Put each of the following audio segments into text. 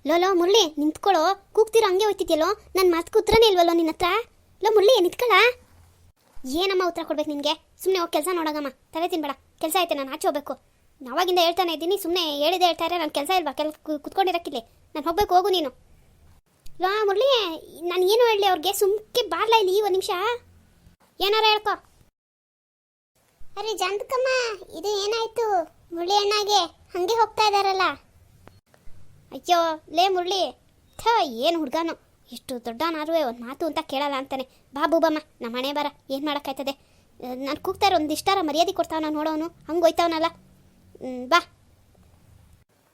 Low Murali ನಿಂತ್ಕೊಳ್ಳೋ, ಕೂಗ್ತಿರೋ ಹಂಗೆ ಹೋಯ್ತಿದ್ಯಲ್ಲೋ, ನನ್ನ ಮಾತು ಉತ್ತರನೇ ಇಲ್ವಲ್ಲೋ ನಿನ್ನ ಹತ್ರ. ಲೋ ಮುರಳಿ ನಿಂತ್ಕೊಳ್ಳ. ಏನಮ್ಮ ಉತ್ತರ ಕೊಡ್ಬೇಕು ನಿನಗೆ? ಸುಮ್ಮನೆ ಹೋಗಿ ಕೆಲಸ ನೋಡೋಗಮ್ಮ, ತಲೆ ತಿನ್ಬೇಡ. ಕೆಲಸ ಐತೆ, ನಾನು ಆಚೆ ಹೋಗ್ಬೇಕು. ನಾವಾಗಿಂದ ಹೇಳ್ತಾನೆ ಇದ್ದೀನಿ, ಸುಮ್ಮನೆ ಹೇಳಿದೆ ಹೇಳ್ತಾ ಇದ್ರೆ ನನ್ನ ಕೆಲಸ ಇಲ್ವಾ? ಕುತ್ಕೊಂಡಿರಕ್ಕಿಲ್ಲ, ನಾನು ಹೋಗ್ಬೇಕು, ಹೋಗು ನೀನು. ಲೋ ಮುರಳಿ, ನಾನು ಏನು ಹೇಳಲಿ ಅವ್ರಿಗೆ? ಸುಮ್ಕೆ ಬಾರ್ಲ ಇಲ್ಲಿ ಒಂದು ನಿಮಿಷ, ಏನಾರ ಹೇಳ್ಕೊ. ಅರೆ ಜಾಂತಕಮ್ಮ, ಇದು ಏನಾಯ್ತು? ಮುರಳಿ ಅಣ್ಣಾಗೆ ಹಂಗೆ ಹೋಗ್ತಾ ಇದಾರಲ್ಲ. ಅಯ್ಯೋ ಲೇ ಮುರಳಿ, ಏನು ಹುಡುಗಾನು, ಎಷ್ಟು ದೊಡ್ಡವನಾರುವೆ ಒಂದು ಮಾತು ಅಂತ ಕೇಳಲ್ಲ ಅಂತಾನೆ. ಬಾ ಬೂಬಮ್ಮ, ನಮ್ಮ ಮನೆ ಬಾರ, ಏನು ಮಾಡೋಕ್ಕಾಯ್ತದೆ? ನಾನು ಕೂಗ್ತಾ ಇರೋ ಒಂದಿಷ್ಟಾರ ಮರ್ಯಾದೆ ಕೊಡ್ತಾವನ ನೋಡೋನು, ಹಂಗೆ ಹೋಯ್ತಾವನಲ್ಲ. ಬಾ.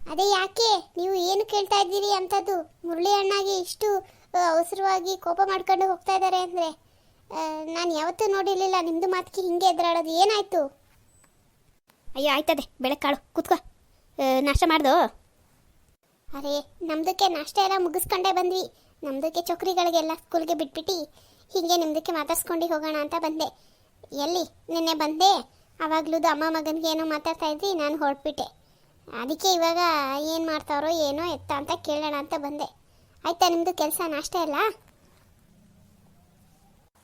ಅದೇ ಯಾಕೆ ನೀವು ಏನು ಕೇಳ್ತಾ ಇದ್ದೀರಿ ಅಂಥದ್ದು? ಮುರಳಿ ಅಣ್ಣಾಗೆ ಇಷ್ಟು ಅವಸರವಾಗಿ ಕೋಪ ಮಾಡ್ಕೊಂಡು ಹೋಗ್ತಾ ಇದ್ದಾರೆ ಅಂದರೆ ನಾನು ಯಾವತ್ತೂ ನೋಡಿರಲಿಲ್ಲ. ನಿಮ್ಮದು ಮಾತಿಗೆ ಹಿಂಗೆ ಎದುರಾಡೋದು ಏನಾಯಿತು? ಅಯ್ಯೋ ಆಯ್ತದೆ, ಬೆಳಕಾಳು ಕೂತ್ಕೋ. ನಾಷ್ಟ ಮಾಡ್ದೋ? ಅರೆ ನಮ್ದಕ್ಕೆ ನಾಷ್ಟ ಎಲ್ಲ ಮುಗಿಸ್ಕೊಂಡೇ ಬಂದ್ವಿ. ನಮ್ದಕ್ಕೆ ಚೌಕರಿಗಳಿಗೆಲ್ಲ ಸ್ಕೂಲ್ಗೆ ಬಿಟ್ಬಿಟ್ಟು ಹೀಗೆ ನಿಮ್ದಕ್ಕೆ ಮಾತಾಡ್ಸ್ಕೊಂಡು ಹೋಗೋಣ ಅಂತ ಬಂದೆ. ಎಲ್ಲಿ ನಿನ್ನೆ ಬಂದೆ, ಆವಾಗ್ಲೂದು ಅಮ್ಮ ಮಗನಿಗೆ ಏನೋ ಮಾತಾಡ್ತಾ ಇದ್ವಿ, ನಾನು ಹೊರಟ್ಬಿಟ್ಟೆ. ಅದಕ್ಕೆ ಇವಾಗ ಏನು ಮಾಡ್ತಾರೋ ಏನೋ ಎತ್ತ ಅಂತ ಕೇಳೋಣ ಅಂತ ಬಂದೆ. ಆಯ್ತಾ ನಿಮ್ಮದು ಕೆಲಸ ನಾಷ್ಟ ಎಲ್ಲ?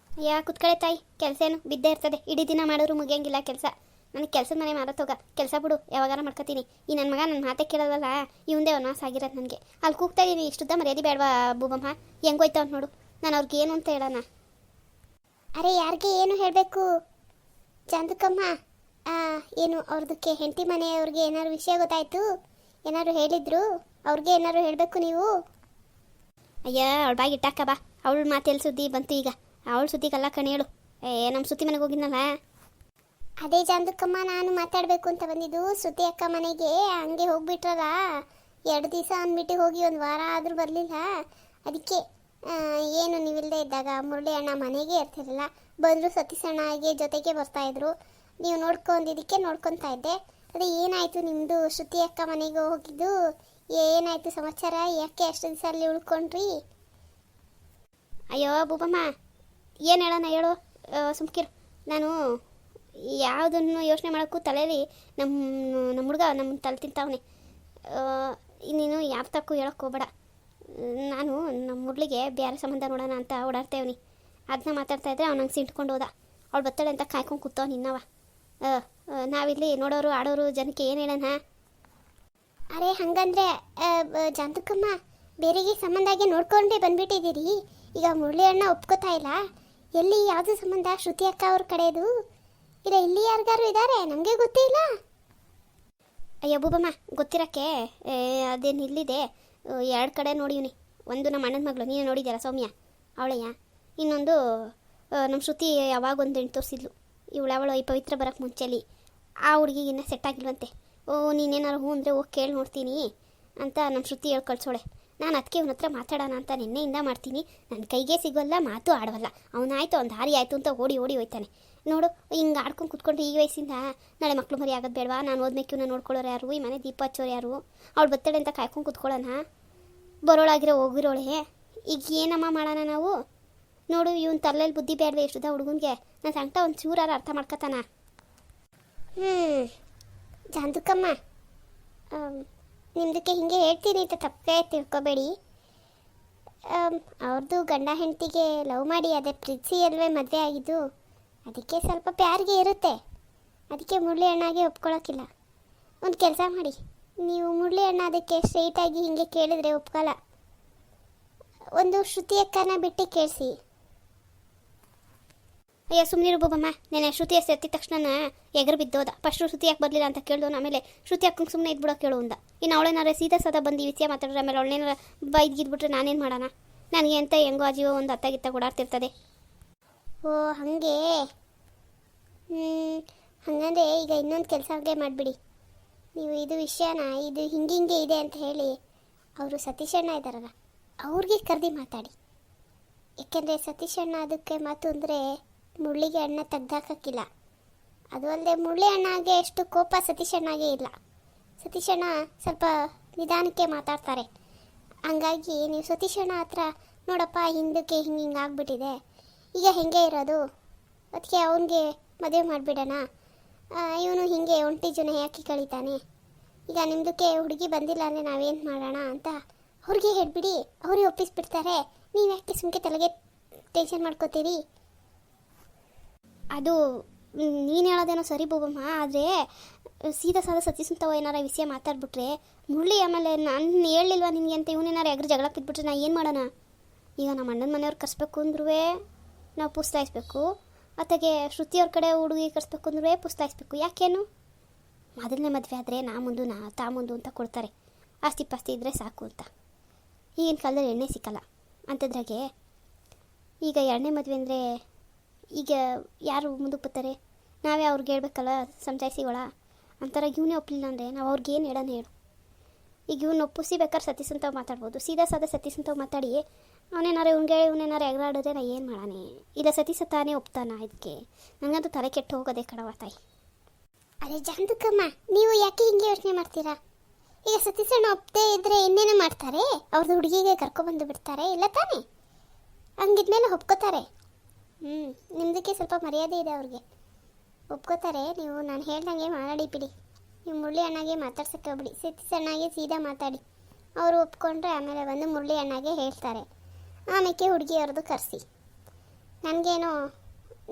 ಯಾ ಕುತ್ಕಳೆ ತಾಯಿ, ಕೆಲಸ ಏನು ಬಿದ್ದೇ ಇರ್ತದೆ, ಇಡೀ ದಿನ ಮಾಡೋರು ಮುಗಿಯಂಗಿಲ್ಲ ಕೆಲಸ. ನನಗೆ ಕೆಲಸದ ಮನೆ ಮಾರತ್ತೋಗ, ಕೆಲಸ ಬಿಡು, ಯಾವಾಗಾರ ಮಾಡ್ಕೊತೀನಿ. ಈ ನನ್ನ ಮಗ ನನ್ನ ಮಾತೇ ಕೇಳೋದಲ್ಲ, ಇವಂದೇ ವನವಾಸ ಆಗಿರೋದು ನನಗೆ. ಅಲ್ಲಿ ಕೂಗ್ತಾ ಇದ್ದೀನಿ, ಇಷ್ಟುದ್ದ ಮರ್ಯಾದೆ ಬೇಡವಾ ಬೂಬಮ್ಮ? ಹೆಂಗೋಯ್ತಾವ ನೋಡು, ನಾನು ಅವ್ರಿಗೆ ಏನು ಅಂತ ಹೇಳೋಣ? ಅರೆ ಯಾರಿಗೆ ಏನು ಹೇಳಬೇಕು ಚಂದಕಮ್ಮ? ಏನು ಅವ್ರದಕ್ಕೆ ಹೆಂಡತಿ ಮನೆಯವ್ರಿಗೆ ಏನಾದ್ರು ವಿಷಯ ಗೊತ್ತಾಯ್ತು? ಏನಾದ್ರು ಹೇಳಿದ್ರು? ಅವ್ರಿಗೆ ಏನಾದ್ರು ಹೇಳಬೇಕು ನೀವು? ಅಯ್ಯ ಅವಳ ಬಾಗಿ ಇಟ್ಟಾಕ ಬಾ, ಅವಳ ಮಾತೆಲ್ಲಿ ಸುದ್ದಿ ಬಂತು ಈಗ? ಅವಳ ಸುದ್ದಿಗಲ್ಲ ಕಣಿ ಹೇಳು. ನಮ್ಮ ಸುತ್ತಿ ಮನೆಗೆ ಹೋಗಿದ್ನಲ್ಲ. ಅದೇ ಜಾಂದಕ್ಕಮ್ಮ, ನಾನು ಮಾತಾಡಬೇಕು ಅಂತ ಬಂದಿದ್ದು. ಶ್ರುತಿ ಅಕ್ಕ ಮನೆಗೆ ಹಂಗೆ ಹೋಗ್ಬಿಟ್ರಲ್ಲ, 2 ದಿವಸ ಅಂದ್ಬಿಟ್ಟು ಹೋಗಿ 1 ವಾರ ಆದರೂ ಬರಲಿಲ್ಲ. ಅದಕ್ಕೆ ಏನು ನೀವಿಲ್ಲದೆ ಇದ್ದಾಗ ಮುರಳಿ ಅಣ್ಣ ಮನೆಗೆ ಇರ್ತಿರಲಿಲ್ಲ, ಬಂದರು ಸತೀಶ್ ಅಣ್ಣಗೆ ಜೊತೆಗೆ ಬರ್ತಾಯಿದ್ರು. ನೀವು ನೋಡ್ಕೊಂಡಿದ್ದಕ್ಕೆ ನೋಡ್ಕೊತಾ ಇದ್ದೆ. ಅದೇ ಏನಾಯಿತು ನಿಮ್ಮದು ಶ್ರುತಿ ಅಕ್ಕ ಮನೆಗೆ ಹೋಗಿದ್ದು? ಏನಾಯಿತು ಸಮಾಚಾರ? ಯಾಕೆ ಅಷ್ಟು ದಿವಸ ಅಲ್ಲಿ ಉಳ್ಕೊಂಡ್ರಿ? ಅಯ್ಯೋ ಬೂಬಮ್ಮ, ಏನು ಹೇಳೋಣ ಹೇಳು, ಸುಮ್ಕಿರು. ನಾನು ಯಾವುದನ್ನು ಯೋಚನೆ ಮಾಡೋಕ್ಕೂ ತಲೆಯಲ್ಲಿ ನಮ್ಮ ಹುಡುಗ ನಮ್ಮ ತಲೆ ತಿಂತಾವನೆ. ನೀನು ಯಾವ ತಕ್ಕೂ ಹೇಳೋಕ್ಕೆ ಹೋಗ್ಬೇಡ. ನಾನು ನಮ್ಮ ಹುಡ್ಲಿಗೆ ಬೇರೆ ಸಂಬಂಧ ನೋಡೋಣ ಅಂತ ಓಡಾಡ್ತೇವನಿ. ಅದನ್ನ ಮಾತಾಡ್ತಾ ಇದ್ದರೆ ಅವ್ನು ನಂಗೆ ಸಿಂಟ್ಕೊಂಡು ಹೋದ. ಅವಳು ಬರ್ತಾಳೆ ಅಂತ ಕಾಯ್ಕೊಂಡು ಕೂತವ ನಿನ್ನವ. ನಾವಿಲ್ಲಿ ನೋಡೋರು ಆಡೋರು ಜನಕ್ಕೆ ಏನು ಹೇಳೋಣ? ಅರೆ ಹಂಗಂದ್ರೆ ಜಾಂತಕಮ್ಮ, ಬೇರೆಗೆ ಸಂಬಂಧಾಗೆ ನೋಡ್ಕೊಂಡೇ ಬಂದ್ಬಿಟ್ಟಿದ್ದೀರಿ. ಈಗ ಮುರಳಿ ಅಣ್ಣ ಒಪ್ಕೋತಾ ಇಲ್ಲ. ಎಲ್ಲಿ ಯಾವುದು ಸಂಬಂಧ? ಶ್ರುತಿ ಅಕ್ಕ ಅವ್ರ ಕಡೆದು ಇಲ್ಲ ಇಲ್ಲಿ ಯಾರಿಗಾರು ಇದ್ದಾರೆ? ನಮಗೆ ಗೊತ್ತೇ ಇಲ್ಲ. ಅಯ್ಯೋ ಬೂಬಮ್ಮ, ಗೊತ್ತಿರೋಕ್ಕೆ ಅದೇನು ಇಲ್ಲಿದೆ. 2 ಕಡೆ ನೋಡಿವ್ನಿ. ಒಂದು ನಮ್ಮ ಅಣ್ಣನ ಮಗಳು, ನೀನು ನೋಡಿದ್ಯಾರ ಸೌಮ್ಯ, ಅವಳೆಯ. ಇನ್ನೊಂದು ನಮ್ಮ ಶ್ರುತಿ ಯಾವಾಗ ಒಂದು ಹೆಣ್ಣು ತೋರಿಸಿದ್ಲು. ಅವಳು ಈ ಪವಿತ್ರ ಬರೋಕ್ಕೆ ಮುಂಚೆಲಿ ಆ ಹುಡುಗಿಗೆ ಇನ್ನೂ ಸೆಟ್ ಆಗಿಲ್ವಂತೆ. ನೀನೇನಾರು ಹ್ಞೂ ಅಂದರೆ ಹೋಗಿ ಕೇಳಿ ನೋಡ್ತೀನಿ ಅಂತ ನಮ್ಮ ಶ್ರುತಿ ಹೇಳಿ ಕಳ್ಸೋಳೆ. ನಾನು ಅದಕ್ಕೆ ಇವನ ಹತ್ರ ಮಾತಾಡೋಣ ಅಂತ ನಿನ್ನೆಯಿಂದ ಮಾಡ್ತೀನಿ. ನನ್ನ ಕೈಗೆ ಸಿಗೋಲ್ಲ, ಮಾತು ಆಡವಲ್ಲ. ಅವನಾಯ್ತು, ಅವ್ನು ದಾರಿ ಆಯಿತು ಅಂತ ಓಡಿ ಹೋಯ್ತಾನೆ. ನೋಡು, ಹಿಂಗೆ ಆಡ್ಕೊಂಡು ಕುತ್ಕೊಂಡು ಈ ವಯಸ್ಸಿಂದ ನಾಳೆ ಮಕ್ಳು ಮರಿ ಆಗೋದು ಬೇಡವಾ? ನಾನು ಓದ್ಮೇಲೆ ಇವನ್ನ ನೋಡ್ಕೊಳ್ಳೋರು ಯಾರು? ಈ ಮನೆ ದೀಪ ಹಚ್ಚೋರು ಯಾರು? ಅವಳು ಬರ್ತಡೆ ಅಂತ ಕಾಯ್ಕೊಂಡು ಕುತ್ಕೊಳ್ಳೋಣ? ಬರೋಳಾಗಿರೋ ಹೋಗಿರೋಳೆ. ಈಗ ಏನಮ್ಮ ಮಾಡೋಣ ನಾವು? ನೋಡು, ಇವನು ತಲೆಯಲ್ಲಿ ಬುದ್ಧಿ ಬೇಡವೆ ಎಷ್ಟುದ ಹುಡುಗನಿಗೆ? ನಾನು ಸಂಕಟ ಒಂದು ಚೂರಾರ ಅರ್ಥ ಮಾಡ್ಕೊತಾನ. ಜಾಂತಕಮ್ಮ, ನಿಮ್ದಕ್ಕೆ ಹಿಂಗೆ ಹೇಳ್ತೀನಿ ಅಂತ ತಪ್ಪೇ ತಿಳ್ಕೊಬೇಡಿ. ಅವ್ರದ್ದು ಗಂಡ ಹೆಂಡತಿಗೆ ಲವ್ ಮಾಡಿ ಅದೇ ಪ್ರೀತಿ ಅಲ್ವೇ ಮದುವೆ ಆಗಿದ್ದು. ಅದಕ್ಕೆ ಸ್ವಲ್ಪ ಪ್ಯಾರಿಗೆ ಇರುತ್ತೆ. ಅದಕ್ಕೆ ಮುರಳಿ ಅಣ್ಣಗೆ ಒಪ್ಕೊಳ್ಳೋಕ್ಕಿಲ್ಲ. ಒಂದು ಕೆಲಸ ಮಾಡಿ, ನೀವು ಮುರಳಿ ಅಣ್ಣ ಅದಕ್ಕೆ ಸ್ಟ್ರೈಟಾಗಿ ಹಿಂಗೆ ಕೇಳಿದ್ರೆ ಒಪ್ಕೊಳ್ಳಲ್ಲ. ಒಂದು ಶ್ರುತಿ ಅಕ್ಕನ ಬಿಟ್ಟು ಕೇಳಿಸಿ. ಅಯ್ಯ ಸುಮ್ಮನಿರು ಬೂಬಮ್ಮ, ನೆನೆ ಶ್ರುತಿ ಎತ್ತಿದ ತಕ್ಷಣ ಎಗರು ಬಿದ್ದೋದ. ಫಸ್ಟು ಶ್ರುತಿ ಯಾಕೆ ಬರಲಿಲ್ಲ ಅಂತ ಕೇಳಿದವನು. ಆಮೇಲೆ ಶ್ರುತಿ ಅಕ್ಕಂಗೆ ಸುಮ್ಮನೆ ಇದ್ಬಿಡೋ ಕೇಳು ಅಂದ. ಇನ್ನು ಅವಳೇನಾರ ಸದಾ ಬಂದು ವಿಷಯ ಮಾತಾಡಿದ್ರೆ ಆಮೇಲೆ ಅವಳೇನಾರ ಬೈದ್ಗಿದ್ಬಿಟ್ರೆ ನಾನೇನು ಮಾಡೋಣ? ನನಗೆ ಅಂತ ಹೆಂಗೋ ಅಜೀವ ಒಂದು ಅತ್ತಾಗಿತ್ತ ಓಡಾಡ್ತಿರ್ತದೆ. ಓ ಹಾಗೆ. ಹಾಗಂದರೆ ಈಗ ಇನ್ನೊಂದು ಕೆಲಸಗೆ ಮಾಡಿಬಿಡಿ. ನೀವು ಇದು ವಿಷಯನ ಇದು ಹಿಂಗೆ ಇದೆ ಅಂತ ಹೇಳಿ ಅವರು ಸತೀಶ್ ಅಣ್ಣ ಇದ್ದಾರಲ್ಲ, ಅವ್ರಿಗೆ ಕರೆದಿ ಮಾತಾಡಿ. ಏಕೆಂದರೆ ಸತೀಶ್ ಅಣ್ಣ ಅದಕ್ಕೆ ಮಾತು ಅಂದರೆ ಮುರಳಿಗೆ ಅಣ್ಣ ತೆಗ್ದಾಕಿಲ್ಲ. ಅದು ಅಲ್ಲದೆ ಮುರಳಿ ಅಣ್ಣಗೆ ಎಷ್ಟು ಕೋಪ ಸತೀಶ್ ಅಣ್ಣಗೆ ಇಲ್ಲ. ಸತೀಶ್ ಅಣ್ಣ ಸ್ವಲ್ಪ ನಿಧಾನಕ್ಕೆ ಮಾತಾಡ್ತಾರೆ. ಹಂಗಾಗಿ ನೀವು ಸತೀಶ್ ಅಣ್ಣ ಹತ್ರ ನೋಡಪ್ಪ ಹಿಂದಕ್ಕೆ ಹಿಂಗೆ ಆಗ್ಬಿಟ್ಟಿದೆ, ಈಗ ಹೆಂಗೆ ಇರೋದು, ಅದಕ್ಕೆ ಅವನಿಗೆ ಮದುವೆ ಮಾಡಿಬಿಡೋಣ, ಇವನು ಹೀಗೆ ಒಂಟಿ ಜನ ಯಾಕೆ ಕಳೀತಾನೆ, ಈಗ ನಿಮ್ಮದಕ್ಕೆ ಹುಡುಗಿ ಬಂದಿಲ್ಲ ಅಂದರೆ ನಾವೇನು ಮಾಡೋಣ ಅಂತ ಅವ್ರಿಗೆ ಹೇಳ್ಬಿಡಿ, ಅವರೇ ಒಪ್ಪಿಸ್ಬಿಡ್ತಾರೆ. ನೀವು ಯಾಕೆ ಸುಮ್ಕೆ ತಲೆಗೆ ಟೆನ್ಷನ್ ಮಾಡ್ಕೋತೀರಿ? ಅದು ನೀನು ಹೇಳೋದೇನೋ ಸರಿ ಬೋಬಮ್ಮ, ಆದರೆ ಸೀದಾ ಸಾದ ಸತ್ಯಸಂತವ ಏನಾರ ವಿಷಯ ಮಾತಾಡ್ಬಿಟ್ರೆ ಮುರಳಿ ಆಮೇಲೆ ನಾನು ಹೇಳಿಲ್ವಾ ನಿನಗೆ ಅಂತ ಇವನೇನಾರು ಎಗ್ರು ಜಗಳ ಬಿದ್ದುಬಿಟ್ರೆ ನಾ ಏನು ಮಾಡೋಣ? ಈಗ ನಮ್ಮ ಅಣ್ಣನ ಮನೆಯವ್ರು ಕರ್ಸ್ಬೇಕು ಅಂದ್ರೂ ನಾವು ಪುಸ್ತಾಯಿಸ್ಬೇಕು, ಅತ್ತಗೆ ಶ್ರುತಿಯವ್ರ ಕಡೆ ಹುಡುಗಿ ಕರ್ಸ್ಬೇಕು ಅಂದ್ರೂ ಪುಸ್ತಾಯಿಸ್ಬೇಕು. ಯಾಕೇನು? ಮೊದಲನೇ ಮದುವೆ ಆದರೆ ನಾ ಮುಂದು ತಾ ಮುಂದು ಅಂತ ಕೊಡ್ತಾರೆ, ಆಸ್ತಿ ಪಾಸ್ತಿ ಇದ್ದರೆ ಸಾಕು ಅಂತ. ಈಗಿನ ಕಾಲದಲ್ಲಿ ಎಣ್ಣೆ ಸಿಕ್ಕಲ್ಲ ಅಂಥದ್ರಾಗೆ ಈಗ ಎರಡನೇ ಮದುವೆ ಅಂದರೆ ಈಗ ಯಾರು ಮುಂದಕ್ಕೆ ಬರ್ತಾರೆ? ನಾವೇ ಅವ್ರಿಗೆ ಹೇಳ್ಬೇಕಲ್ಲ ಸಮಜಾಯಿಸಿಗಳ ಅಂತಾರೆ. ಇವನೇ ಒಪ್ಪಲಿಲ್ಲ ಅಂದರೆ ನಾವು ಅವ್ರಿಗೆ ಏನು ಹೇಳೋಣ ಹೇಳು? ಈಗ ಇವ್ನು ಒಪ್ಪಿಸಿ ಬೇಕಾದ್ರೆ ಸತ್ಯಸಂತವ್ ಮಾತಾಡ್ಬೋದು, ಸೀದಾ ಸಾದ ಸತ್ಯಸಂತವ್ ಮಾತಾಡಿ ಅವನೇನಾರು ಇವನೇನಾರು ಎಗರಾಡಿದ್ರೆ ನಾ ಏನು ಮಾಡೋಣ? ಇಲ್ಲ ಸತಾನೇ ಒಪ್ತಾನ? ಇದಕ್ಕೆ ನನಗಂತೂ ತಲೆ ಕೆಟ್ಟು ಹೋಗೋದೇ ಕಣವ ತಾಯಿ. ಅರೆ ಜಾಂತಕಮ್ಮ, ನೀವು ಯಾಕೆ ಹಿಂಗೆ ಯೋಚನೆ ಮಾಡ್ತೀರಾ? ಈಗ ಸತೀಶಣ್ಣ ಒಪ್ಪದೇ ಇದ್ರೆ ಇನ್ನೇನು ಮಾಡ್ತಾರೆ? ಅವ್ರದ್ದು ಹುಡುಗಿಗೆ ಕರ್ಕೊಬಂದು ಬಿಡ್ತಾರೆ, ಇಲ್ಲ ತಾನೇ? ಹಂಗಿದ್ಮೇಲೆ ಒಪ್ಕೋತಾರೆ. ನಿಮ್ಮದಕ್ಕೆ ಸ್ವಲ್ಪ ಮರ್ಯಾದೆ ಇದೆ ಅವ್ರಿಗೆ, ಒಪ್ಕೋತಾರೆ. ನೀವು ನಾನು ಹೇಳ್ದಂಗೆ ಮಾಡಿ ಬಿಡಿ. ನೀವು ಮುರಳಿ ಅಣ್ಣಗೆ ಮಾತಾಡ್ಸಕ್ಕೆ ಹೋಗ್ಬಿಡಿ, ಸತೀಶಣ್ಣಗೆ ಸೀದಾ ಮಾತಾಡಿ. ಅವರು ಒಪ್ಕೊಂಡ್ರೆ ಆಮೇಲೆ ಬಂದು ಮುರಳಿ ಅಣ್ಣಗೆ ಹೇಳ್ತಾರೆ. ಆಮೇಲೆ ಹುಡುಗಿಯವ್ರದ್ದು ಕರೆಸಿ. ನನಗೇನೋ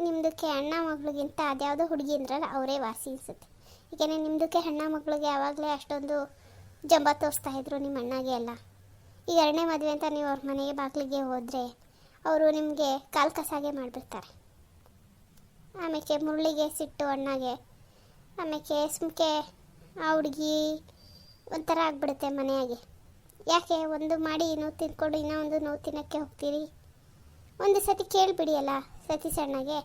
ನಿಮ್ಮದಕ್ಕೆ ಅಣ್ಣ ಮಗಳಿಗಿಂತ ಅದ್ಯಾವುದೋ ಹುಡುಗಿ ಅಂದ್ರಲ್ಲ ಅವರೇ ವಾಸಿ ಅನಿಸುತ್ತೆ. ಏಕೆಂದರೆ ನಿಮ್ಮದಕ್ಕೆ ಅಣ್ಣ ಮಗಳಿಗೆ ಯಾವಾಗಲೇ ಅಷ್ಟೊಂದು ಜಂಬ ತೋರಿಸ್ತಾ ಇದ್ರು ನಿಮ್ಮ ಅಣ್ಣಗೆ ಎಲ್ಲ. ಈಗ ಎರಡನೇ ಮದುವೆ ಅಂತ ನೀವು ಅವ್ರ ಮನೆಗೆ ಬಾಗಿಲಿಗೆ ಹೋದರೆ ಅವರು ನಿಮಗೆ ಕಾಲು ಕಸಾಗೆ ಮಾಡಿಬಿಡ್ತಾರೆ. ಆಮೇಲೆ ಮುರಳಿಗೆ ಸಿಟ್ಟು ಅಣ್ಣಗೆ, ಆಮೇಲೆ ಸುಮ್ಕೆ ಆ ಹುಡುಗಿ ಒಂಥರ ಆಗಿಬಿಡುತ್ತೆ ಮನೆಯಾಗೆ. ಯಾಕೆ ಒಂದು ಮಾಡಿ ನೋವು ತಿನ್ಕೊಂಡು ಇನ್ನೂ ಒಂದು ನೋವು ತಿನ್ನೋಕ್ಕೆ ಹೋಗ್ತೀರಿ? ಒಂದು ಸತಿ ಕೇಳಿಬಿಡಿ ಅಲ್ಲ ಸತೀಶ್ ಅಣ್ಣಗೆ.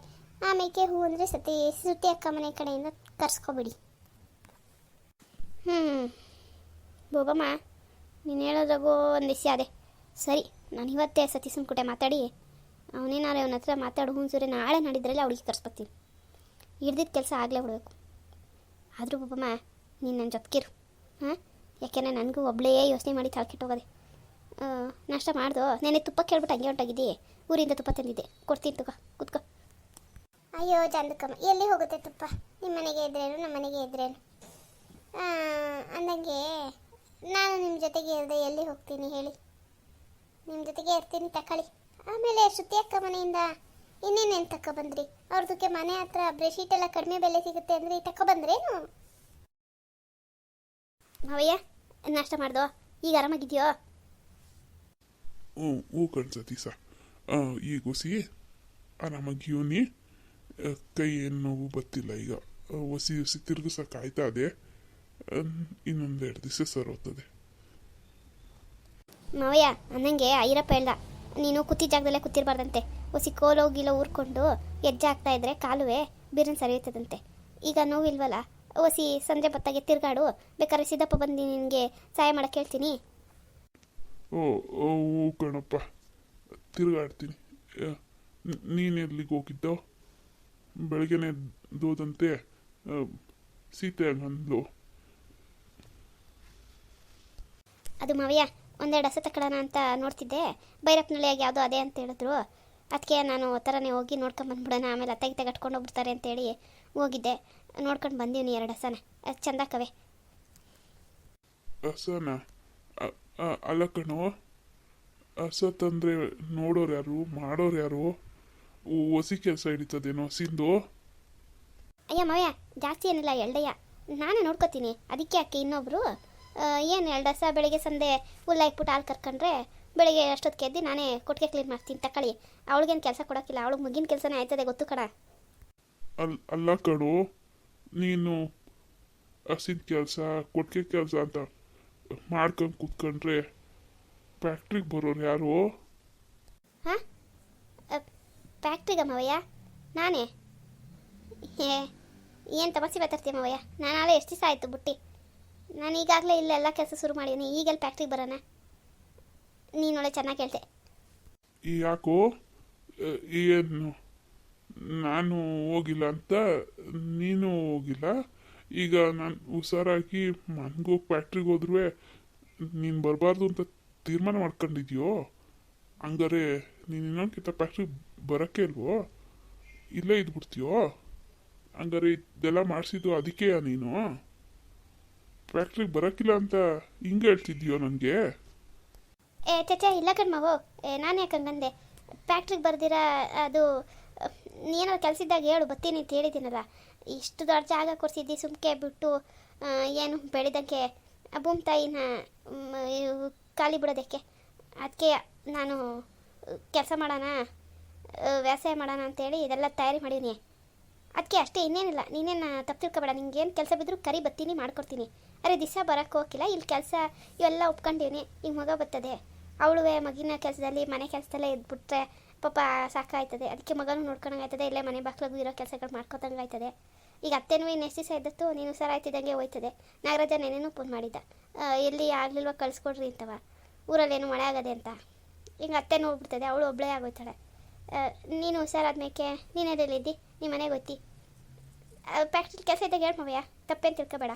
ಆಮೇಲೆ ಹೂ ಅಂದರೆ ಶ್ರುತಿ ಅಕ್ಕ ಮನೆ ಕಡೆಯಿಂದ ಕರ್ಸ್ಕೊಬಿಡಿ. ಬೋಬಮ್ಮ, ನೀನು ಹೇಳೋದಾಗೋ ಒಂದು ವಿಷಯ ಅದೇ ಸರಿ. ನಾನು ಇವತ್ತೇ ಸತೀಶನ ಕೂಟೆ ಮಾತಾಡಿ ಅವನೇನಾರು ಅವನ ಹತ್ರ ಮಾತಾಡು ಹುಣಸೂರೆ ನಾಳೆ ನಾಡಿದ್ರಲ್ಲಿ ಅವಳಿಗೆ ಕರ್ಸ್ಕೊತೀನಿ. ಹಿಡ್ದಿದ್ದ ಕೆಲಸ ಆಗಲೇ ಬಿಡಬೇಕು. ಆದರೂ ಬೋಬಮ್ಮ ನೀನು ನನ್ನ ಜೊತೆಗಿರು, ಹಾಂ? ಯಾಕೆಂದರೆ ನನಗೂ ಒಬ್ಬಳೇ ಯೋಚನೆ ಮಾಡಿ ತಲೆಕೆಟ್ಟೋಗೋದೆ. ನಾಷ್ಟ ಮಾಡ್ದೋ? ನೆನೆ ತುಪ್ಪ ಕೇಳ್ಬಿಟ್ಟು ಹಂಗೆ ಹೊಂಟಾಗಿದ್ದೆ, ಊರಿಂದ ತುಪ್ಪ ತಂದಿದ್ದೆ, ಕೊಡ್ತೀನಿ ತುಕ, ಕೂತ್ಕೋ. ಅಯ್ಯೋ ಜಾಂದಕಮ್ಮ, ಎಲ್ಲಿ ಹೋಗುತ್ತೆ ತುಪ್ಪ? ನಿಮ್ಮ ಮನೆಗೆ ಇದ್ರೇನು ನಮ್ಮ ಮನೆಗೆ ಇದ್ರೇನು? ಅಂದಂಗೆ ನಾನು ನಿಮ್ಮ ಜೊತೆಗೆ ಇರದೆ ಎಲ್ಲಿ ಹೋಗ್ತೀನಿ ಹೇಳಿ? ನಿಮ್ಮ ಜೊತೆಗೆ ಇರ್ತೀನಿ, ತಕೊಳ್ಳಿ. ಆಮೇಲೆ ಶ್ರುತಿ ಅಕ್ಕ ಮನೆಯಿಂದ ಇನ್ನೇನೇನು ತಗೊಬಂದ್ರಿ? ಅವ್ರದಕ್ಕೆ ಮನೆ ಹತ್ರ ಬ್ರೆಶೀಟ್ ಎಲ್ಲ ಕಡಿಮೆ ಬೆಲೆ ಸಿಗುತ್ತೆ ಅಂದರೆ ತಗೊಬಂದ್ರೇನು? ಮಾವಯ್ಯ, ನಾಷ್ಟ ಮಾಡ್ದೋ? ಈಗ ಆರಾಮಾಗಿದೆಯೋ? ಹ್ಞೂ ಕಣ್ಸತೀಸ, ಈಗ ಹೊಸಿ ಆರಾಮಾಗಿಯೋನಿ. ಕೈ ಏನು ನೋವು ಬರ್ತಿಲ್ಲ ಈಗ. ಹೊಸಿ ತಿರುಗಿಸೋಕೆ ಆಯ್ತಾ ಅದೇ ಇನ್ನೊಂದು 2 ದಿವಸ ಸರೋಗ್ತದೆ. ಮಾವಯ್ಯ ಅನ್ನಂಗೆ ಐರಪ್ಪ ಹೇಳ್ದ, ನೀನು ಕೂತಿದ್ದ ಜಾಗದಲ್ಲೇ ಕೂತಿರ್ಬಾರ್ದಂತೆ. ಹೊಸಿ ಕೋಲೋಗಿಲ್ಲ ಊರ್ಕೊಂಡು ಹೆಜ್ಜೆ ಆಗ್ತಾ ಇದ್ರೆ ಕಾಲುವೆ ಬಿರ್ನ್ ಸರಿಯುತ್ತದಂತೆ. ಈಗ ನೋವಿಲ್ವಲ್ಲ, ಹೊಸಿ ಸಂಜೆ ಬತ್ತಾಗೆ ತಿರ್ಗಾಡು. ಬೇಕಾದ್ರೆ ಸಿದ್ದಪ್ಪ ಬಂದು ನಿನಗೆ ಸಹಾಯ ಮಾಡಕ್ಕೆ ಹೇಳ್ತೀನಿ. ಓ ಕಣಪ್ಪ, ತಿರುಗಾಡ್ತೀನಿ. ನೀನು ಎಲ್ಲಿಗೆ ಹೋಗಿದ್ದೋ? ಬೆಳಗ್ಗೆನೆ ದೋದಂತೆ ಸೀತೆ ಹಂಗಂದ್ಲು. ಅದು ಮಾವಯ್ಯ, 1-2 ಹಸ ತಗೊಳ್ಳೋಣ ಅಂತ ನೋಡ್ತಿದ್ದೆ. ಭೈರಪ್ಪನಳ್ಳಿಯಾಗಿ ಯಾವುದೋ ಅದೇ ಅಂತ ಹೇಳಿದ್ರು. ಅದಕ್ಕೆ ನಾನು ಥರನೇ ಹೋಗಿ ನೋಡ್ಕೊಂಬಂದ್ಬಿಡೋಣ, ಆಮೇಲೆ ಅತ್ತಾಗಿ ತಗಟ್ಕೊಂಡು ಹೋಗ್ಬಿಡ್ತಾರೆ ಅಂತೇಳಿ ಹೋಗಿದ್ದೆ. ನೋಡ್ಕೊಂಡು ಬಂದೀನಿ 2 ಹಸನ, ಚಂದಾಕವೆ. ಹಸನ ಅಲ್ಲ ಕಣೋ, ಹಸ ತಂದರೆ ನೋಡೋರು ಯಾರು, ಮಾಡೋರು ಯಾರು? ಹೊಸಿ ಕೆಲಸ ಹಿಡಿತದೇನೋ ಹಸಿಂದು? ಅಯ್ಯ ಮಾವಯ್ಯ, ಜಾಸ್ತಿ ಏನಿಲ್ಲ, ಎಲ್ಡಯ್ಯ, ನಾನೇ ನೋಡ್ಕೋತೀನಿ. ಅದಕ್ಕೆ ಅಕ್ಕೆ ಇನ್ನೊಬ್ರು ಏನು 2 ಹಸ ಬೆಳಿಗ್ಗೆ ಸಂದೆ ಹುಲ್ಲ ಇಕ್ಬಿಟ್ಟು ಹಾಲು ಕರ್ಕೊಂಡ್ರೆ ಬೆಳಿಗ್ಗೆ ಅಷ್ಟೊತ್ತಿಗೆ ಎದ್ದು ನಾನೇ ಕೊಟ್ಟಿಗೆ ಕ್ಲೀನ್ ಮಾಡ್ತೀನಿ, ತಕೊಳ್ಳಿ. ಅವಳಿಗೇನು ಕೆಲಸ ಕೊಡೋಕ್ಕಿಲ್ಲ, ಅವಳಿಗೆ ಮುಗಿನ ಕೆಲಸನೇ ಆಯ್ತದೆ, ಗೊತ್ತು ಕಣ. ಅಲ್ಲ ಕಣೋ, ನೀನು ಹಸಿನ ಕೆಲಸ ಕೊಟ್ಟಿಗೆ ಕೆಲಸ ಅಂತ ಮಾಡ್ಕೊಂಡು ಕೂತ್ಕೊಂಡ್ರೆ ಫ್ಯಾಕ್ಟ್ರಿಗೆ ಬರೋರು ಯಾರು? ಹಾಂ, ಫ್ಯಾಕ್ಟ್ರಿಗ ಮಾವಯ್ಯ? ನಾನೇ? ಏನು ತಮಸಿ ಮಾತಾಡ್ತೀಯ ಮಾವಯ್ಯ? ನಾನಾಳೆ ಎಷ್ಟು ದಿವಸ ಆಯಿತು ಬಿಟ್ಟು. ನಾನು ಈಗಾಗಲೇ ಇಲ್ಲೆಲ್ಲ ಕೆಲಸ ಶುರು ಮಾಡೀನಿ, ಈಗೆಲ್ಲ ಫ್ಯಾಕ್ಟ್ರಿಗೆ ಬರೋಣ? ನೀನೊಳ್ಳೆ ಚೆನ್ನಾಗಿ ಹೇಳ್ತೆ. ಯಾಕೋ ಏನು ನಾನು ಹೋಗಿಲ್ಲ ಅಂತ ನೀನು ಹೋಗಿಲ್ಲ? ಈಗ ನಾನು ಹುಷಾರಾಗಿ ಮನ್ಗೋಗಿ ಫ್ಯಾಕ್ಟ್ರಿಗೆ ಹೋದ್ರೂ ನೀನು ಬರಬಾರ್ದು ಅಂತ ತೀರ್ಮಾನ ಮಾಡ್ಕೊಂಡಿದ್ಯೋ? ಹಂಗಾರೆ ನೀನು ಇನ್ನೊಂದ್ಕಿಂತ ಫ್ಯಾಕ್ಟ್ರಿಗೆ ಬರೋಕ್ಕೆ ಇಲ್ವೋ? ಇಲ್ಲೇ ಇದ್ಬಿಡ್ತೀಯೋ? ಹಂಗಾರೆ ಇದೆಲ್ಲ ಮಾಡಿಸಿದ್ದು ಅದಕ್ಕೆಯಾ ನೀನು? ಫ್ಯಾಕ್ಟ್ರಿಗೆ ಬರೋಕ್ಕಿಲ್ಲ ಅಂತ ಹಿಂಗೆ ಹೇಳ್ತಿದ್ಯೋ ನನಗೆ? ಚಚಾ ಇಲ್ಲ ಕಣ್ಮವು ನಾನು ಯಾಕೆ ಹಂಗಂದೆ ಫ್ಯಾಕ್ಟ್ರಿಗೆ ಬರ್ದಿರ ಅದು ಏನಾದ್ರು ಕೆಲಸ ಇದ್ದಾಗ ಹೇಳು ಬರ್ತೀನಿ ಅಂತ ಹೇಳಿದ್ದೀನಲ್ಲ. ಇಷ್ಟು ದೊಡ್ಡ ಜಾಗ ಕೊಡಿಸಿದ್ದು ಸುಮ್ಕೆ ಬಿಟ್ಟು ಏನು ಬೆಳೆದಕ್ಕೆ ಭೂಮಿ ತಾಯಿನ ಖಾಲಿ ಬಿಡೋದಕ್ಕೆ. ಅದಕ್ಕೆ ನಾನು ಕೆಲಸ ಮಾಡೋಣ ವ್ಯವಸಾಯ ಮಾಡೋಣ ಅಂತೇಳಿ ಇದೆಲ್ಲ ತಯಾರಿ ಮಾಡೀನಿ. ಅದಕ್ಕೆ ಅಷ್ಟೇ, ಇನ್ನೇನಿಲ್ಲ. ನೀನೇನು ತಪ್ಪು ತಿಳ್ಕೊಬೇಡ. ನಿಂಗೇನು ಕೆಲಸ ಬಿದ್ದರೂ ಕರಿ ಬರ್ತೀನಿ ಮಾಡ್ಕೊಡ್ತೀನಿ. ಅರೆ ದಿವಸ ಬರೋಕ್ಕೆ ಹೋಗಿಲ್ಲ, ಇಲ್ಲಿ ಕೆಲಸ ಇವೆಲ್ಲ ಒಪ್ಕೊಂಡಿವ್ನಿ. ಈಗ ಮಗ ಬರ್ತದೆ, ಅವಳುವೆ ಮಗಿನ ಕೆಲಸದಲ್ಲಿ ಮನೆ ಕೆಲಸದಲ್ಲೇ ಇದ್ಬಿಟ್ರೆ ಪಾಪ ಸಾಕಾಯ್ತದೆ. ಅದಕ್ಕೆ ಮಗನೂ ನೋಡ್ಕೊಂಡಂಗಾಯ್ತದೆ, ಇಲ್ಲೇ ಮನೆ ಬಾಕ್ಲಾಗೂ ಇರೋ ಕೆಲಸಗಳು ಮಾಡ್ಕೊತಂಗೆ ಆಯ್ತದೆ. ಈಗ ಅತ್ತೆನೂ ಇನ್ನೆಷ್ಟು ದಿವಸ ಇದ್ದತ್ತು ನೀನು ಹುಷಾರಾಯ್ತಿದ್ದಂಗೆ ಹೋಯ್ತದೆ. ನಾಗರಾಜ ನೆನೇನೂ ಫೋನ್ ಮಾಡಿದ್ದ, ಎಲ್ಲಿ ಆಗಲಿಲ್ವ ಕಳಿಸ್ಕೊಡ್ರಿ ಅಂತವ, ಊರಲ್ಲೇನು ಮಳೆ ಆಗದೆ ಅಂತ. ಈಗ ಅತ್ತೆನೂ ಹೋಗ್ಬಿಡ್ತದೆ, ಅವಳು ಒಬ್ಬಳೇ ಆಗೋಯ್ತಾಳೆ. ನೀನು ಹುಷಾರಾದ್ಮೇಲೆ ನೀನೆಲ್ಲಿದ್ದಿ, ನಿಮ್ಮ ಮನೆಗೆ ಹೋಯ್ತಿ. ಫ್ಯಾಕ್ಟ್ರಿ ಕೆಲಸ ಇದ್ದಾಗ ಹೇಳ್ಮವ್ಯ, ತಪ್ಪೇನು ತಿಳ್ಕೊಬೇಡ.